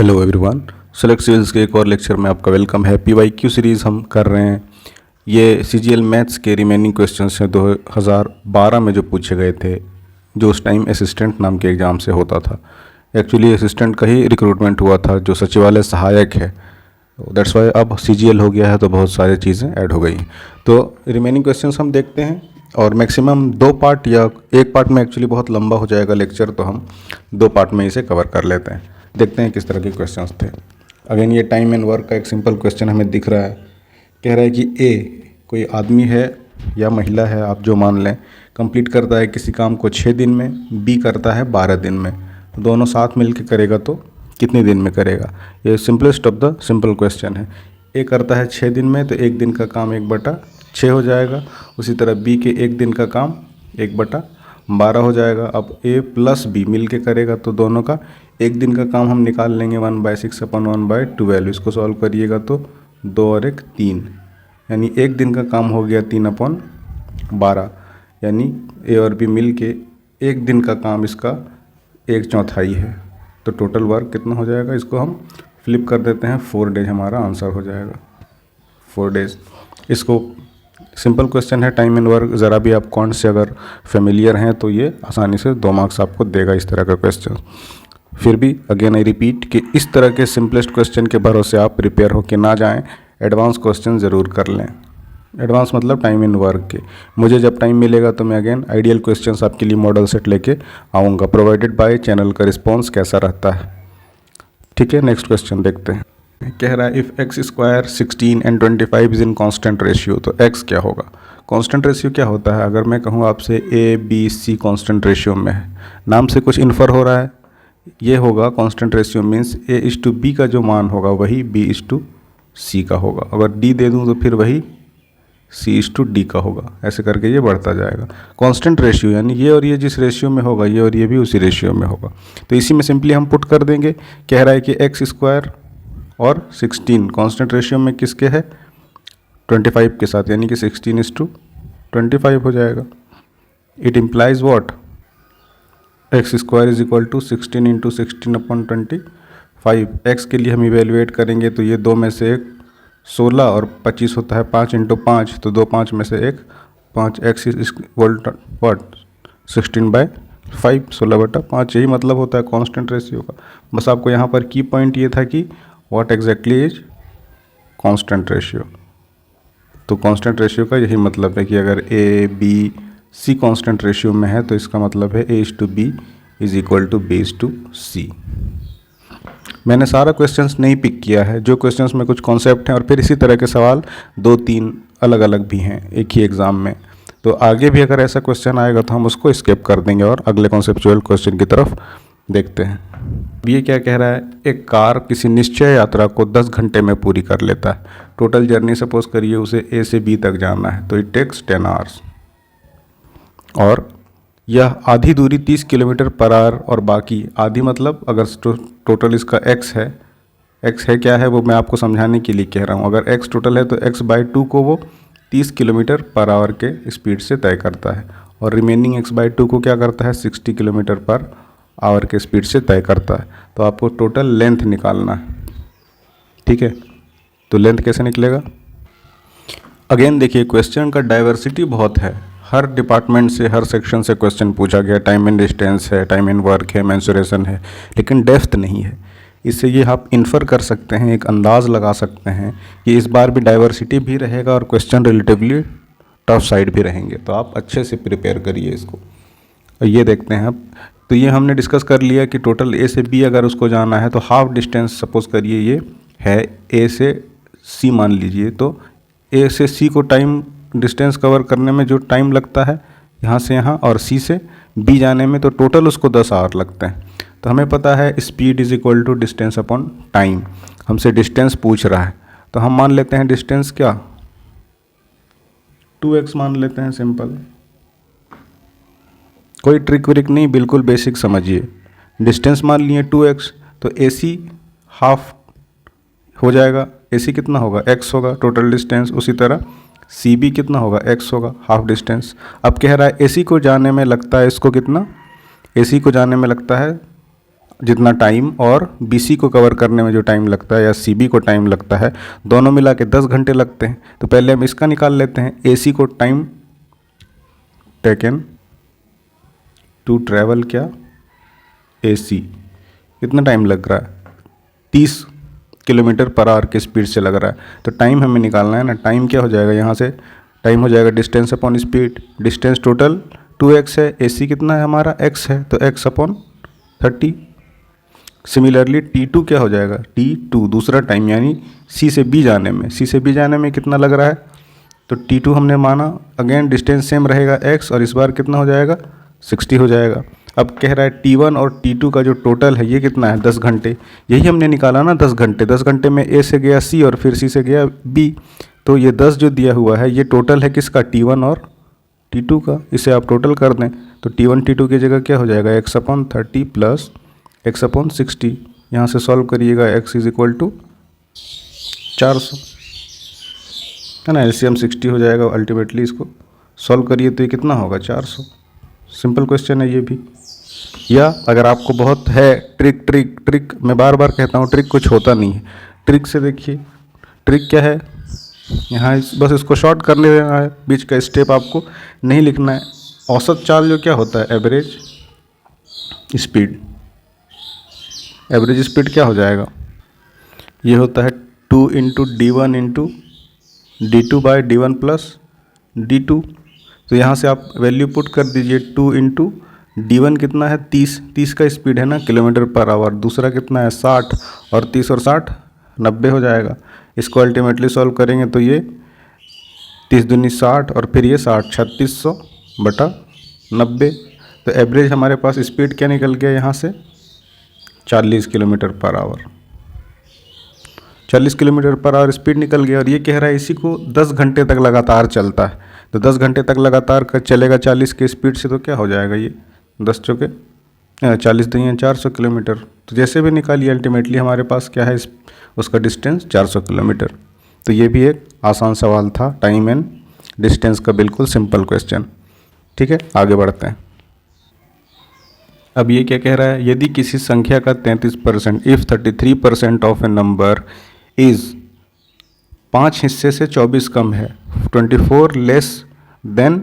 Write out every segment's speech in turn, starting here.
Hello everyone, select civils के एक और लेक्चर में आपका वेलकम है। PYQ सीरीज़ हम कर रहे हैं। ये CGL मैथ्स के रिमेनिंग क्वेश्चंस हैं 2012 में जो पूछे गए थे, जो उस टाइम असिस्टेंट नाम के एग्ज़ाम से होता था। एक्चुअली असिस्टेंट का ही रिक्रूटमेंट हुआ था, जो सचिवालय सहायक है। दैट्स वाई अब CGL हो गया है, तो बहुत सारी चीज़ें ऐड हो गई। तो रिमेनिंग क्वेश्चंस हम देखते हैं, और मैक्सिमम 2 पार्ट या 1 पार्ट में एक्चुअली बहुत लंबा हो जाएगा लेक्चर, तो हम 2 पार्ट में इसे कवर कर लेते हैं। देखते हैं किस तरह के क्वेश्चंस थे। अगेन ये टाइम एंड वर्क का एक सिंपल क्वेश्चन हमें दिख रहा है। कह रहा है कि ए कोई आदमी है या महिला है, आप जो मान लें, कंप्लीट करता है किसी काम को 6 दिन में, बी करता है 12 दिन में। तो दोनों साथ मिलकर करेगा तो कितने दिन में करेगा? ये simplest of the simple question है। ए करता है 6 दिन में, तो 1 दिन का काम 1/6 हो जाएगा। उसी तरह बी के 1 दिन का काम 1/12 हो जाएगा। अब ए प्लस बी मिल के करेगा, तो दोनों का 1 दिन का काम हम निकाल लेंगे 1/6/1/12। इसको सॉल्व करिएगा तो 2 और 1 3, यानी 1 दिन का काम हो गया 3/12, यानी ए और बी मिल के 1 दिन का काम इसका 1/4 है। तो टोटल वर्क कितना हो जाएगा? इसको हम फ्लिप कर देते हैं, 4 डेज हमारा आंसर हो जाएगा, 4 डेज। इसको सिंपल क्वेश्चन है, टाइम एंड वर्क। ज़रा भी आप कौन से अगर फेमिलियर हैं तो ये आसानी से 2 मार्क्स आपको देगा इस तरह का क्वेश्चन। फिर भी अगेन आई रिपीट कि इस तरह के सिंपलेस्ट क्वेश्चन के भरोसे आप प्रिपेयर होकर ना जाएं, एडवांस क्वेश्चन ज़रूर कर लें। एडवांस मतलब टाइम एंड वर्क के। मुझे जब टाइम मिलेगा तो मैं अगेन आइडियल क्वेश्चंस आपके लिए मॉडल सेट लेके आऊँगा, प्रोवाइडेड बाय चैनल का रिस्पॉन्स कैसा रहता है। ठीक है, नेक्स्ट क्वेश्चन देखते हैं। कह रहा है if x² 16 and 25 is in constant ratio, तो x क्या होगा? कांस्टेंट रेशियो क्या होता है? अगर मैं कहूँ आपसे A B C constant ratio में है, नाम से कुछ इन्फर हो रहा है, ये होगा कांस्टेंट रेशियो मीन्स A/B का जो मान होगा वही B/C का होगा। अगर D दे दूँ तो फिर वही C/D का होगा। ऐसे करके ये बढ़ता जाएगा। कांस्टेंट रेशियो यानी ये और ये जिस रेशियो में होगा, ये और ये भी उसी रेशियो में होगा। तो इसी में सिंपली हम पुट कर देंगे। कह रहा है कि x² और 16 कांस्टेंट रेशियो में किसके है? 25 के साथ, यानी कि 16:25 हो जाएगा। It implies what? x² = 16 × 16/25। x के लिए हम इवेलुएट करेंगे तो ये 2 में से 1 16 और 25 होता है 5 × 5, तो 2 5 में से 1 5। x = what? 16/5, 16/5। यही मतलब होता है कांस्टेंट रेशियो का। बस आपको यहाँ पर की पॉइंट ये था कि what exactly is constant ratio. तो कांस्टेंट रेशियो का यही मतलब है कि अगर A B C constant ratio में है तो इसका मतलब है A/B = B/C। मैंने सारा क्वेश्चंस नहीं पिक किया है, जो क्वेश्चंस में कुछ कॉन्सेप्ट हैं और फिर इसी तरह के सवाल 2-3 अलग अलग भी हैं एक ही एग्ज़ाम में। तो आगे भी अगर ऐसा क्वेश्चन आएगा तो हम उसको स्किप कर देंगे और अगले कॉन्सेप्चुअल क्वेश्चन की तरफ देखते हैं। ये क्या कह रहा है? एक कार किसी निश्चय यात्रा को 10 घंटे में पूरी कर लेता है। टोटल जर्नी सपोज करिए उसे A से B तक जाना है, तो इट टेक्स 10 आवर्स। और यह आधी दूरी 30 km/h, और बाकी आधी मतलब अगर टोटल इसका x है, x है क्या है वो मैं आपको समझाने के लिए कह रहा हूँ। अगर x टोटल है तो x/2 को वो 30 km/h के स्पीड से तय करता है, और रिमेनिंग x/2 को क्या करता है? 60 km/h के स्पीड से तय करता है। तो आपको टोटल लेंथ निकालना है। ठीक है, तो लेंथ कैसे निकलेगा? अगेन देखिए, क्वेश्चन का डाइवर्सिटी बहुत है। हर डिपार्टमेंट से, हर सेक्शन से क्वेश्चन पूछा गया। टाइम एंड डिस्टेंस है, टाइम एंड वर्क है, मेंसुरेशन है, लेकिन डेप्थ नहीं है। इससे ये आप इन्फर कर सकते हैं, एक अंदाज़ लगा सकते हैं कि इस बार भी डाइवर्सिटी भी रहेगा और क्वेश्चन रिलेटिवली टफ साइड भी रहेंगे। तो आप अच्छे से प्रिपेयर करिए इसको। और ये देखते हैं अब, तो ये हमने डिस्कस कर लिया कि टोटल A से B अगर उसको जाना है तो हाफ डिस्टेंस सपोज करिए ये है A से C मान लीजिए, तो A से C को टाइम डिस्टेंस कवर करने में जो टाइम लगता है यहाँ से यहाँ, और C से B जाने में, तो टोटल उसको 10 आवर लगते हैं। तो हमें पता है स्पीड = डिस्टेंस अपॉन टाइम। हमसे डिस्टेंस पूछ रहा है, तो हम मान लेते हैं डिस्टेंस क्या 2x मान लेते हैं, सिंपल। कोई ट्रिक व्रिक नहीं, बिल्कुल बेसिक समझिए। डिस्टेंस मान लिए 2x, तो AC हाफ हो जाएगा। AC कितना होगा? x होगा टोटल डिस्टेंस। उसी तरह CB कितना होगा? x होगा हाफ डिस्टेंस। अब कह रहा है AC को जाने में लगता है, इसको कितना? AC को जाने में लगता है जितना टाइम और BC को कवर करने में जो टाइम लगता है या CB को टाइम लगता है, दोनों मिला के 10 घंटे लगते हैं। तो पहले हम इसका निकाल लेते हैं, AC को टाइम टेकन टू ट्रैवल क्या AC, कितना टाइम लग रहा है, 30 किलोमीटर पर आवर की स्पीड से लग रहा है। तो टाइम हमें निकालना है ना, टाइम क्या हो जाएगा यहाँ से, टाइम हो जाएगा distance upon speed, distance total 2x है, AC कितना है हमारा x है, तो x अपॉन 30। सिमिलरली T2 क्या हो जाएगा, T2 दूसरा टाइम यानी C से B जाने में, C से B जाने में कितना लग रहा है, तो T2 हमने माना, अगेन डिस्टेंस सेम रहेगा x और इस बार कितना हो जाएगा 60 हो जाएगा। अब कह रहा है T1 और T2 का जो टोटल है ये कितना है 10 घंटे, यही हमने निकाला ना 10 घंटे। 10 घंटे में A से गया C और फिर C से गया B, तो ये 10 जो दिया हुआ है ये टोटल है किसका, T1 और T2 का। इसे आप टोटल कर दें तो T1 T2 की जगह क्या हो जाएगा, x upon 30 plus x upon 60। यहाँ से सॉल्व करिएगा, x इज इक्वल टू 400 है ना, LCM 60 हो जाएगा। अल्टीमेटली इसको सॉल्व करिए तो ये कितना होगा 400। सिंपल क्वेश्चन है ये भी। या अगर आपको बहुत है ट्रिक, मैं बार बार कहता हूँ ट्रिक कुछ होता नहीं है, ट्रिक से देखिए, ट्रिक क्या है, यहाँ बस इसको शॉर्ट कर लेना है, बीच का स्टेप आपको नहीं लिखना है। औसत चाल जो क्या होता है, एवरेज स्पीड, एवरेज स्पीड क्या हो जाएगा, ये होता है 2 into D1 into D2 by D1 plus D2। तो यहाँ से आप वैल्यू पुट कर दीजिए, 2 इंटू D1 कितना है 30 का स्पीड है ना किलोमीटर पर आवर, दूसरा कितना है 60, और 30 और 60 90 हो जाएगा। इसको अल्टीमेटली सॉल्व करेंगे तो ये 30 दूनी 60 और फिर ये 60, 3600 बटा 90। तो एवरेज हमारे पास स्पीड क्या निकल गया यहाँ से 40 kilometre per hour, 40 kilometre per hour speed निकल गया। और ये कह रहा है इसी को 10 घंटे तक लगातार चलता है, तो 10 घंटे तक लगातार चलेगा 40 की स्पीड से, तो क्या हो जाएगा ये 10 चौके 40 दूनी 400 किलोमीटर। तो जैसे भी निकालिए अल्टीमेटली हमारे पास क्या है, उसका डिस्टेंस 400 किलोमीटर। तो ये भी एक आसान सवाल था, टाइम एंड डिस्टेंस का बिल्कुल सिंपल क्वेश्चन। ठीक है, आगे बढ़ते हैं। अब ये क्या कह रहा है, यदि किसी संख्या का 33%, if 33% of a number is 5 हिस्से से 24 कम है, 24 less than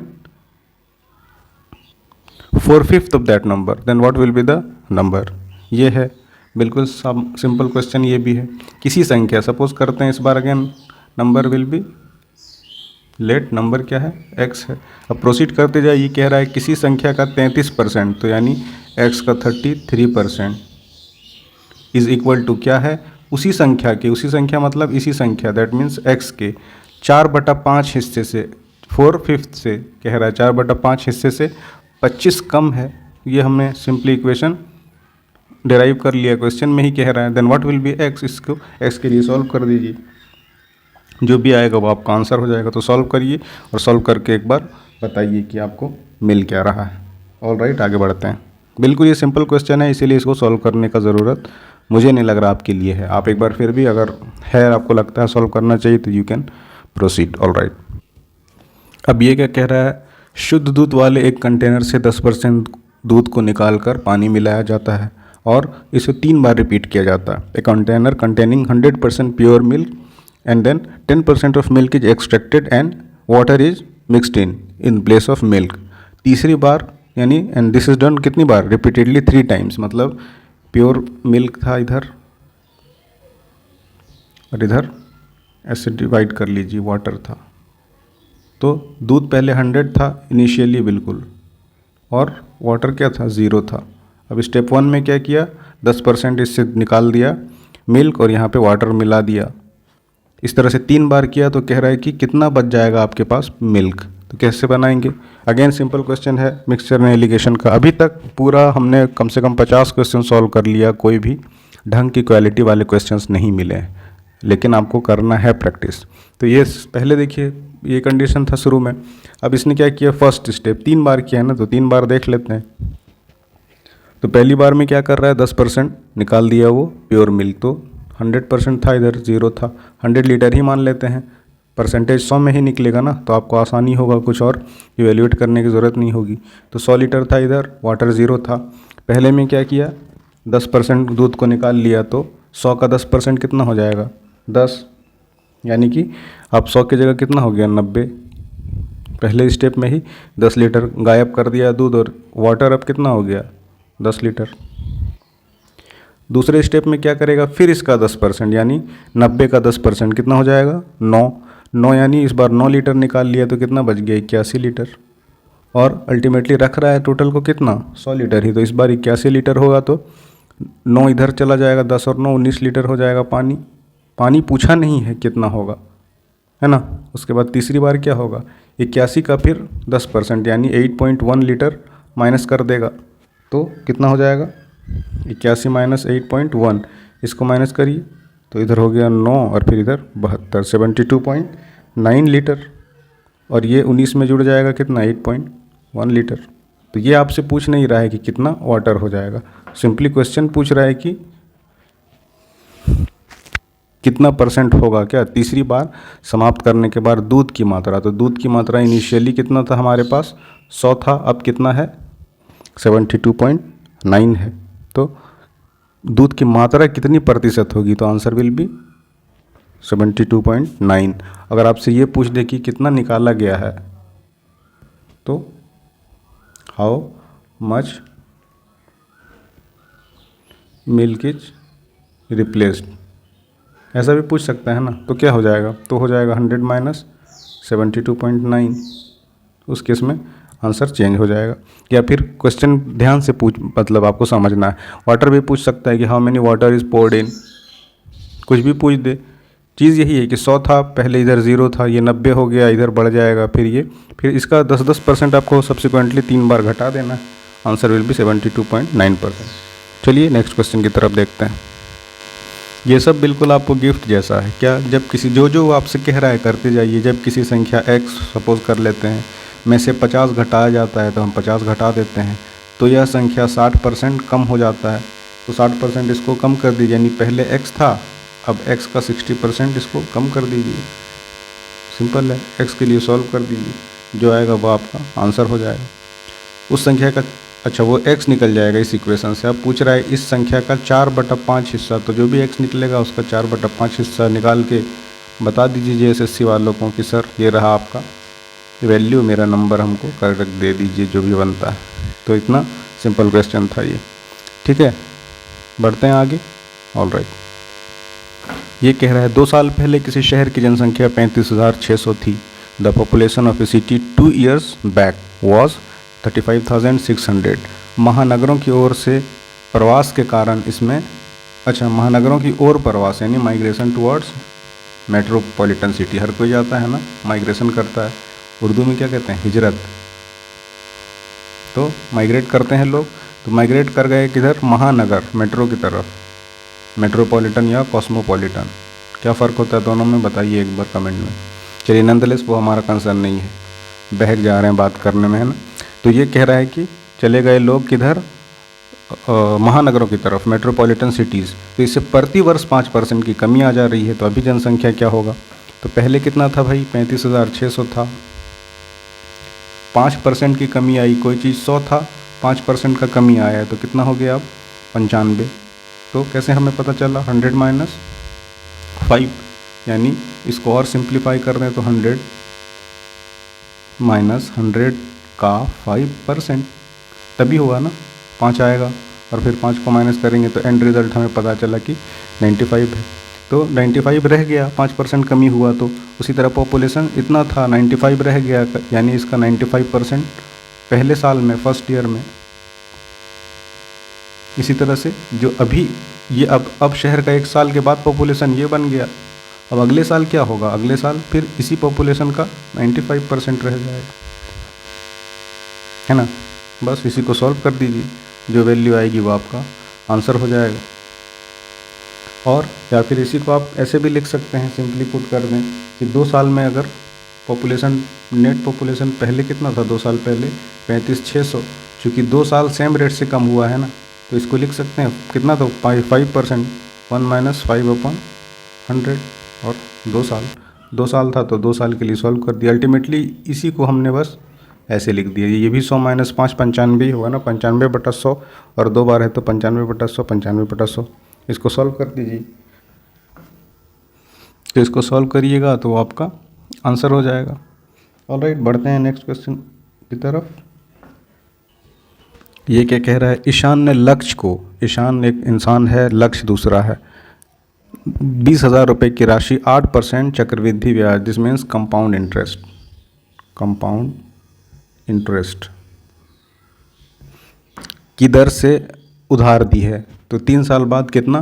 4/5 of that number, then what will be the number. ये है बिल्कुल सिंपल क्वेश्चन। ये भी है किसी संख्या, सपोज करते हैं इस बार again number will be, let number क्या है x है। अब प्रोसीड करते जाए, ये कह रहा है किसी संख्या का 33%, तो यानी x का 33% इज इक्वल टू क्या है, उसी संख्या के, उसी संख्या मतलब इसी संख्या, दैट मीन्स x के 4/5 हिस्से से, 4/5 से कह रहा है 4/5 हिस्से से 25 कम है। ये हमने सिंपली इक्वेशन डिराइव कर लिया, क्वेश्चन में ही कह रहा है। Then what will be x, इसको x के लिए सॉल्व कर दीजिए, जो भी आएगा वो आपका आंसर हो जाएगा। तो सॉल्व करिए और सॉल्व करके एक बार बताइए कि आपको मिल क्या रहा है। ऑल राइट, आगे बढ़ते हैं। बिल्कुल ये सिंपल क्वेश्चन है, इसीलिए इसको सॉल्व करने का ज़रूरत मुझे नहीं लग रहा आपके लिए है। आप एक बार फिर भी अगर है, आपको लगता है सॉल्व करना चाहिए, तो you can proceed. All right, अब ये क्या कह रहा है, शुद्ध दूध वाले एक कंटेनर से 10% दूध को निकालकर पानी मिलाया जाता है और इसे 3 बार रिपीट किया जाता है। A container containing 100% pure milk and then 10% of milk is extracted and water is mixed in place of milk। तीसरी बार यानी, and this is done कितनी बार, repeatedly 3 times, मतलब प्योर मिल्क था इधर और इधर ऐसे डिवाइड कर लीजिए वाटर था। तो दूध पहले 100 था इनिशियली बिल्कुल, और वाटर क्या था 0 था। अब स्टेप 1 में क्या किया, 10% इससे निकाल दिया मिल्क और यहाँ पे वाटर मिला दिया। इस तरह से 3 बार किया तो कह रहा है कि कितना बच जाएगा आपके पास मिल्क। तो कैसे बनाएंगे, अगेन सिंपल क्वेश्चन है मिक्सचर एंड एलिगेशन का। अभी तक पूरा हमने कम से कम 50 क्वेश्चन सॉल्व कर लिया, कोई भी ढंग की क्वालिटी वाले क्वेश्चंस नहीं मिले हैं, लेकिन आपको करना है प्रैक्टिस। तो ये पहले देखिए, ये कंडीशन था शुरू में। अब इसने क्या किया, फर्स्ट स्टेप 3 बार किया है ना, तो 3 बार देख लेते हैं। तो पहली बार में क्या कर रहा है, 10% निकाल दिया वो प्योर मिल्क, तो 100% था, इधर 0 था, 100 लीटर ही मान लेते हैं, परसेंटेज 100 में ही निकलेगा ना, तो आपको आसानी होगा, कुछ और इवेल्यूएट करने की ज़रूरत नहीं होगी। तो 100 लीटर था इधर, वाटर 0 था। पहले में क्या किया, 10% दूध को निकाल लिया तो 100 का 10% कितना हो जाएगा? 10, यानी कि अब 100 की जगह कितना हो गया? 90। पहले स्टेप में ही 10 लीटर गायब कर दिया दूध, और वाटर अब कितना हो गया? 10 लीटर। दूसरे स्टेप में क्या करेगा? फिर इसका 10%, यानी 90 का 10% कितना हो जाएगा? 9 यानी इस बार 9 लीटर निकाल लिया तो कितना बच गया? 81 लीटर। और अल्टीमेटली रख रहा है टोटल को कितना? 100 लीटर ही, तो इस बार 81 लीटर होगा तो 9 इधर चला जाएगा, 10 और 9 19 लीटर हो जाएगा पानी। पानी पूछा नहीं है कितना होगा, है ना। उसके बाद तीसरी बार क्या होगा? 81 का फिर 10%, यानी 8.1 लीटर माइनस कर देगा तो कितना हो जाएगा? 81 माइनस 8.1, इसको माइनस करिए तो इधर हो गया 9 और फिर इधर 72, 72.9 लीटर। और ये 19 में जुड़ जाएगा कितना? 8.1 लीटर। तो ये आपसे पूछ नहीं रहा है कि कितना वाटर हो जाएगा, सिंपली क्वेश्चन पूछ रहा है कि कितना परसेंट होगा क्या तीसरी बार समाप्त करने के बाद दूध की मात्रा। तो दूध की मात्रा इनिशियली कितना था हमारे पास? 100 था, अब कितना है? 72.9 है। तो दूध की मात्रा कितनी प्रतिशत होगी? तो आंसर विल बी 72.9। अगर आपसे ये पूछ दे कि कितना निकाला गया है तो how much milk is replaced, ऐसा भी पूछ सकता है ना। तो क्या हो जाएगा? तो हो जाएगा 100 माइनस 72.9। उस केस में आंसर चेंज हो जाएगा। या फिर क्वेश्चन ध्यान से पूछ, मतलब आपको समझना है। वाटर भी पूछ सकता है कि how many water is poured in, कुछ भी पूछ दे। चीज़ यही है कि 100 था, पहले इधर 0 था, ये 90 हो गया, इधर बढ़ जाएगा, फिर इसका 10% आपको सब्सिक्वेंटली 3 बार घटा देना है। Answer will be 72.9%। चलिए नेक्स्ट क्वेश्चन की तरफ देखते हैं। ये सब बिल्कुल आपको गिफ्ट जैसा है क्या? जब किसी जो आपसे कह रहा है करते जाइए। जब किसी संख्या x सपोज कर लेते हैं में से 50 घटाया जाता है तो हम 50 घटा देते हैं, तो यह संख्या 60% कम हो जाता है। तो 60% इसको कम कर दीजिए, यानी पहले x था, अब x का 60% इसको कम कर दीजिए। सिंपल है, x के लिए सॉल्व कर दीजिए, जो आएगा वो आपका आंसर हो जाएगा। उस संख्या का, अच्छा वो x निकल जाएगा इस इक्वेशन से। अब पूछ रहा है इस संख्या का 4/5 हिस्सा, तो जो भी x निकलेगा उसका 4/5 हिस्सा निकाल के बता दीजिए SSC वालों को कि सर ये रहा आपका वैल्यू, मेरा नंबर हमको करेक्ट दे दीजिए जो भी बनता है। तो इतना सिंपल क्वेश्चन था ये, ठीक है। बढ़ते हैं आगे। ऑल राइट, ये कह रहा है 2 साल पहले किसी शहर की जनसंख्या 35,600 थी। The population of A city 2 years back was 35,600। महानगरों की ओर से प्रवास के कारण इसमें, अच्छा महानगरों की ओर प्रवास यानी माइग्रेशन टुवर्ड्स मेट्रोपॉलिटन सिटी। हर कोई जाता है ना, माइग्रेशन करता है, उर्दू में क्या कहते हैं? हिजरत। तो माइग्रेट करते हैं लोग, तो माइग्रेट कर गए किधर? महानगर, मेट्रो की तरफ। मेट्रोपॉलिटन या कॉस्मोपॉलिटन, क्या फ़र्क होता है दोनों में बताइए एक बार कमेंट में। चलिए नंदलेस वो हमारा कंसर्न नहीं है, बहक जा रहे हैं बात करने में, है ना। तो ये कह रहा है कि चले गए लोग किधर? महानगरों की तरफ, मेट्रोपॉलिटन सिटीज़। तो इससे प्रति वर्ष 5% की कमी आ जा रही है। तो अभी जनसंख्या क्या होगा? तो पहले कितना था भाई? 35,600 था, 5% की कमी आई। कोई चीज़ 100 था, 5% का कमी आया है, तो कितना हो गया अब? 95। तो कैसे हमें पता चला? 100 माइनस 5, यानी इसको और सिंप्लीफाई कर दें तो 100 माइनस 100 का 5%, तभी होगा ना, 5 आएगा। और फिर 5 को माइनस करेंगे तो एंड रिज़ल्ट हमें पता चला कि 95 है। तो 95 रह गया, 5% कमी हुआ। तो उसी तरह पॉपुलेशन इतना था, 95 रह गया, यानी इसका 95% पहले साल में, फर्स्ट ईयर में। इसी तरह से जो अभी ये अब शहर का 1 साल के बाद पॉपुलेशन ये बन गया। अब अगले साल क्या होगा? अगले साल फिर इसी पॉपुलेशन का 95% रह जाएगा, है ना। बस इसी को सॉल्व कर दीजिए, जो वैल्यू आएगी वो आपका आंसर हो जाएगा। और या फिर इसी को आप ऐसे भी लिख सकते हैं, सिंपली पुट कर दें कि 2 साल में अगर पॉपुलेशन, नेट पॉपुलेशन पहले कितना था 2 साल पहले? 35,600। चूँकि 2 साल सेम रेट से कम हुआ है ना, तो इसको लिख सकते हैं कितना था? 5%, 1 माइनस 5/100। और 2 साल था तो 2 साल के लिए सॉल्व कर दिया। अल्टीमेटली इसी को हमने बस ऐसे लिख दिया। ये भी 100 माइनस 5 95 होगा ना, 95/100 और 2 बार है तो 95/100 95/100। इसको सॉल्व कर दीजिए। तो इसको सॉल्व करिएगा तो आपका आंसर हो जाएगा। ऑलराइट, बढ़ते हैं नेक्स्ट क्वेश्चन की तरफ। ये क्या कह रहा है, ईशान ने लक्ष्य को, ईशान एक इंसान है, लक्ष्य दूसरा है, 20,000 रुपये की राशि 8% चक्रवृद्धि ब्याज, this means compound interest, compound interest की दर से उधार दी है। तो 3 साल बाद कितना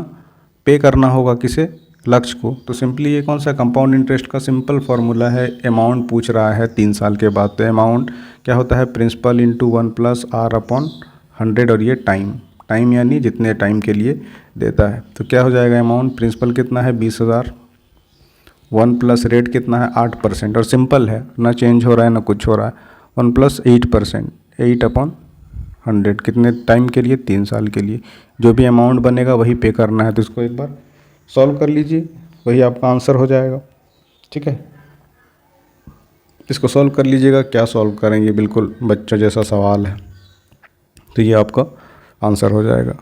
पे करना होगा किसे, लक्ष्य को। तो सिंपली ये कौन सा कंपाउंड इंटरेस्ट का सिंपल फार्मूला है, अमाउंट पूछ रहा है 3 साल के बाद, तो अमाउंट क्या होता है, प्रिंसिपल इंटू 1 प्लस R/100 और ये टाइम यानी जितने टाइम के लिए देता है। तो क्या हो जाएगा अमाउंट, प्रिंसिपल कितना है 20,000, 1 प्लस रेट कितना है 8% और सिंपल है, ना चेंज हो रहा है ना कुछ हो रहा है, 1 प्लस 8%, 8/100 कितने टाइम के लिए, 3 साल के लिए। जो भी अमाउंट बनेगा वही पे करना है। तो इसको एक बार सॉल्व कर लीजिए, वही आपका आंसर हो जाएगा। ठीक है, इसको सॉल्व कर लीजिएगा। क्या सॉल्व करेंगे, बिल्कुल बच्चा जैसा सवाल है, तो ये आपका आंसर हो जाएगा।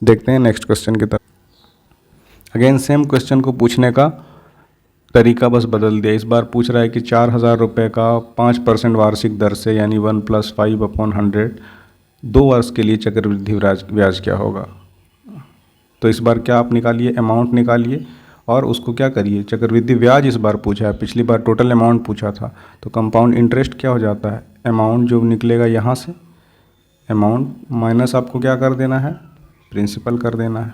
देखते हैं नेक्स्ट क्वेश्चन की तरफ। अगेन सेम क्वेश्चन को पूछने का तरीका बस बदल दिया। इस बार पूछ रहा है कि 4,000 रुपये का 5% वार्षिक दर से यानी 1 + 5/100 2 वर्ष के लिए चक्रवृद्धि ब्याज क्या होगा। तो इस बार क्या आप निकालिए, अमाउंट निकालिए और उसको क्या करिए, चक्रवृद्धि ब्याज इस बार पूछा है, पिछली बार टोटल अमाउंट पूछा था। तो कंपाउंड इंटरेस्ट क्या हो जाता है, अमाउंट जो निकलेगा यहाँ से, अमाउंट माइनस आपको क्या कर देना है, प्रिंसिपल कर देना है।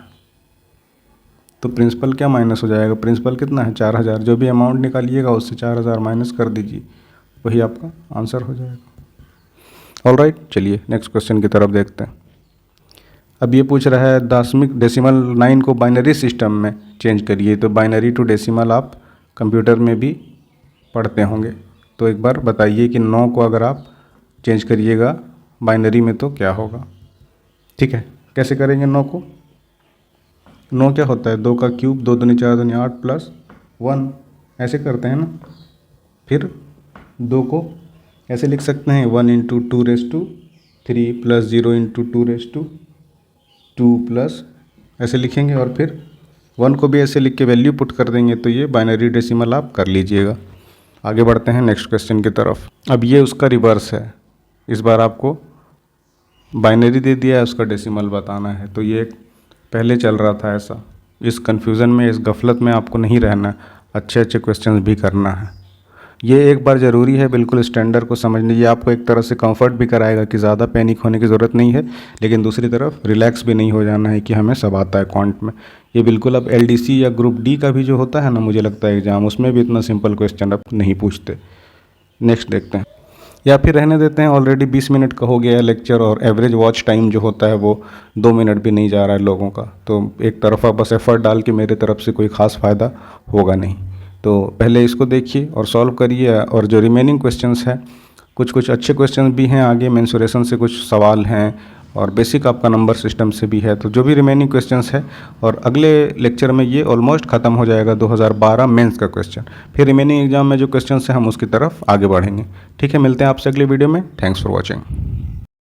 तो प्रिंसिपल क्या माइनस हो जाएगा, प्रिंसिपल कितना है 4,000, जो भी अमाउंट निकालिएगा उससे 4,000 माइनस कर दीजिए, वही आपका आंसर हो जाएगा। ऑलराइट, चलिए नेक्स्ट क्वेश्चन की तरफ देखते हैं। अब ये पूछ रहा है दशमिक डेसिमल 9 को बाइनरी सिस्टम में चेंज करिए। तो बाइनरी टू डेसिमल आप कंप्यूटर में भी पढ़ते होंगे। तो एक बार बताइए कि 9 को अगर आप चेंज करिएगा बाइनरी में तो क्या होगा। ठीक है, कैसे करेंगे 9 को, 9 क्या होता है, 2 का क्यूब, 2 दूनी 4 दूनी 8 प्लस 1 ऐसे करते हैं ना। फिर 2 को ऐसे लिख सकते हैं 1 × 2⁻³ प्लस 0 × 2⁻² प्लस ऐसे लिखेंगे और फिर 1 को भी ऐसे लिख के वैल्यू पुट कर देंगे। तो ये बाइनरी डेसिमल आप कर लीजिएगा। आगे बढ़ते हैं नेक्स्ट क्वेश्चन की तरफ। अब ये उसका रिवर्स है, इस बार आपको बाइनरी दे दिया है, उसका डेसिमल बताना है। तो ये पहले चल रहा था ऐसा, इस कन्फ्यूज़न में, इस गफलत में आपको नहीं रहना, अच्छे अच्छे क्वेश्चंस भी करना है। ये एक बार ज़रूरी है बिल्कुल स्टैंडर्ड को समझने, ये आपको एक तरह से कंफर्ट भी कराएगा कि ज़्यादा पैनिक होने की ज़रूरत नहीं है, लेकिन दूसरी तरफ रिलैक्स भी नहीं हो जाना है कि हमें सब आता है क्वांट में। ये बिल्कुल अब LDC या ग्रुप D का भी जो होता है ना, मुझे लगता है एग्ज़ाम, उसमें भी इतना सिंपल क्वेश्चन अब नहीं पूछते। नेक्स्ट देखते हैं, या फिर रहने देते हैं। ऑलरेडी 20 मिनट का हो गया है लेक्चर और एवरेज वॉच टाइम जो होता है वो 2 मिनट भी नहीं जा रहा है लोगों का। तो एक तरफा बस एफर्ट डाल के मेरे तरफ से कोई ख़ास फ़ायदा होगा नहीं। तो पहले इसको देखिए और सॉल्व करिए। और जो रिमेनिंग क्वेश्चंस हैं, कुछ अच्छे क्वेश्चन भी हैं, आगे मेंसुरेशन से कुछ सवाल हैं और बेसिक आपका नंबर सिस्टम से भी है। तो जो भी रिमेनिंग क्वेश्चंस है, और अगले लेक्चर में ये ऑलमोस्ट ख़त्म हो जाएगा 2012 मेंस का क्वेश्चन। फिर रिमेनिंग एग्जाम में जो क्वेश्चंस हैं हम उसकी तरफ आगे बढ़ेंगे। ठीक है, मिलते हैं आपसे अगले वीडियो में। Thanks for watching.